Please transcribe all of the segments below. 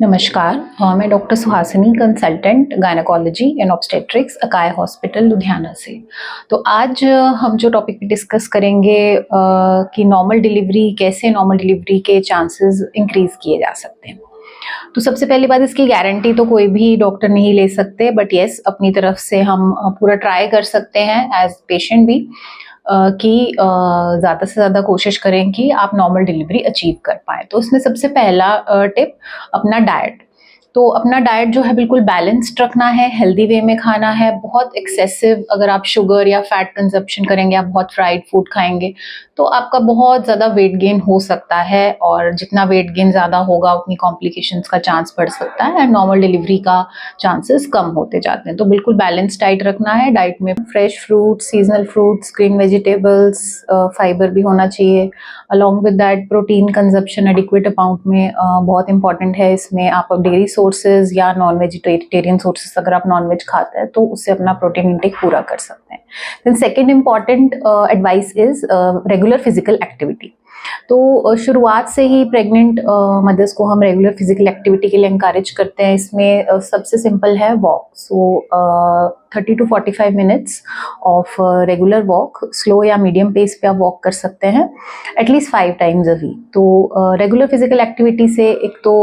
नमस्कार, मैं doctor Suhasini, consultant gynaecology and obstetrics, अकाय हॉस्पिटल लुधियाना से। तो आज हम जो टॉपिक डिस्कस करेंगे कि नॉर्मल डिलीवरी के चांसेस इंक्रीज किए जा सकते हैं। तो सबसे पहली बात, इसकी गारंटी तो कोई भी डॉक्टर नहीं ले सकते, बट येस अपनी तरफ से हम पूरा ट्राई कर सकते हैं एज पेशेंट भी कि ज़्यादा से ज़्यादा कोशिश करें कि आप नॉर्मल डिलीवरी अचीव कर पाएँ। तो उसमें सबसे पहला टिप अपना डाइट। तो अपना डाइट जो है बिल्कुल बैलेंस्ड रखना है, हेल्दी वे में खाना है। बहुत एक्सेसिव अगर आप शुगर या फैट कंजप्शन करेंगे, आप बहुत फ्राइड फूड खाएंगे, तो आपका बहुत ज़्यादा वेट गेन हो सकता है, और जितना वेट गेन ज़्यादा होगा उतनी कॉम्प्लिकेशंस का चांस बढ़ सकता है एंड नॉर्मल डिलीवरी का चांसेस कम होते जाते हैं। तो बिल्कुल बैलेंस डाइट रखना है। डाइट में fresh fruits, seasonal fruits, green vegetables, fibre भी होना चाहिए। Along with that protein consumption adequate amount में बहुत इंपॉर्टेंट है। इसमें आप डेयरी सोर्सेज या नॉन वेजिटेरियन सोर्सेज, अगर आप नॉन वेज खाते हैं तो उससे अपना प्रोटीन इंटेक पूरा कर सकते हैं। Then second important advice is regular physical activity. तो शुरुआत से ही प्रेग्नेंट मदर्स को हम रेगुलर फिजिकल एक्टिविटी के लिए encourage करते हैं। इसमें सबसे सिंपल है walk. So 30 to 45 minutes of regular walk, slow या मीडियम पेस पे आप वॉक कर सकते हैं एटलीस्ट 5 टाइम्स अ वीक। तो रेगुलर फिजिकल एक्टिविटी से एक तो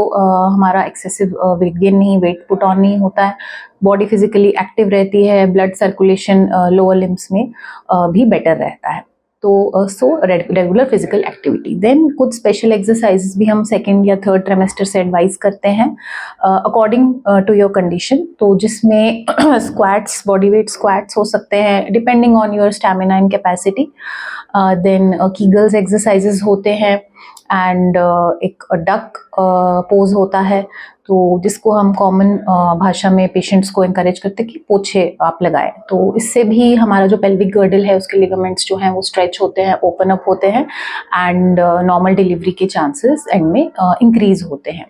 हमारा एक्सेसिव वेट गेन नहीं, वेट पुट ऑन नहीं होता है, बॉडी फिजिकली एक्टिव रहती है, ब्लड सर्कुलेशन लोअर लिम्स में भी बेटर रहता है। तो रेगुलर फिजिकल एक्टिविटी। देन कुछ स्पेशल एक्सरसाइजेस भी हम सेकेंड या थर्ड ट्राइमेस्टर से एडवाइस करते हैं अकॉर्डिंग टू योर कंडीशन। तो जिसमें स्क्वाट्स, बॉडी वेट स्क्वाट्स हो सकते हैं depending on your stamina and capacity. Then kegels exercises होते हैं एंड एक डक पोज होता है, तो जिसको हम कॉमन भाषा में पेशेंट्स को encourage करते हैं कि पोछे आप लगाएं। तो इससे भी हमारा जो पेल्विक गर्डल है उसके लिगामेंट्स जो हैं वो स्ट्रेच होते हैं, ओपन अप होते हैं एंड नॉर्मल डिलीवरी के चांसेस एंड में इंक्रीज होते हैं।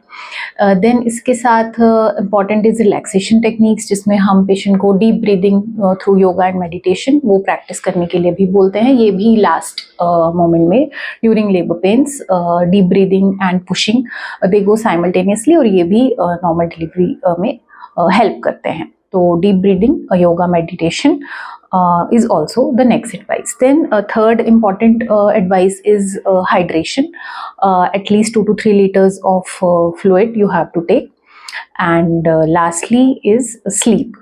देन इसके साथ इम्पॉर्टेंट इज रिलैक्सेशन टेक्निक्स, जिसमें हम पेशेंट को deep breathing through yoga and meditation वो प्रैक्टिस करने के लिए भी बोलते हैं। ये भी लास्ट मोमेंट में during labour pains, deep breathing and pushing they go simultaneously, और ये भी नॉर्मल डिलीवरी में हेल्प करते हैं। तो deep breathing, yoga, meditation is also the next advice. Then third important advice is hydration. At least 2 to 3 liters of fluid you have to take. And lastly is sleep.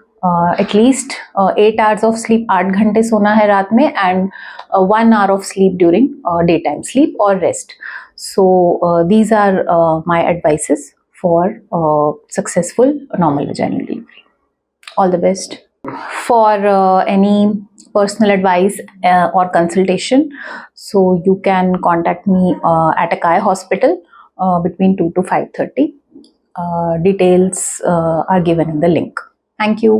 At least 8 hours of sleep, 8 घंटे सोना है रात में, and 1 hour of sleep during daytime sleep or rest. So these are my advices for successful normal vaginal delivery. All the best. For any personal advice or consultation, so you can contact me at Akai Hospital between 2 to 5:30. Details are given in the link. Thank you.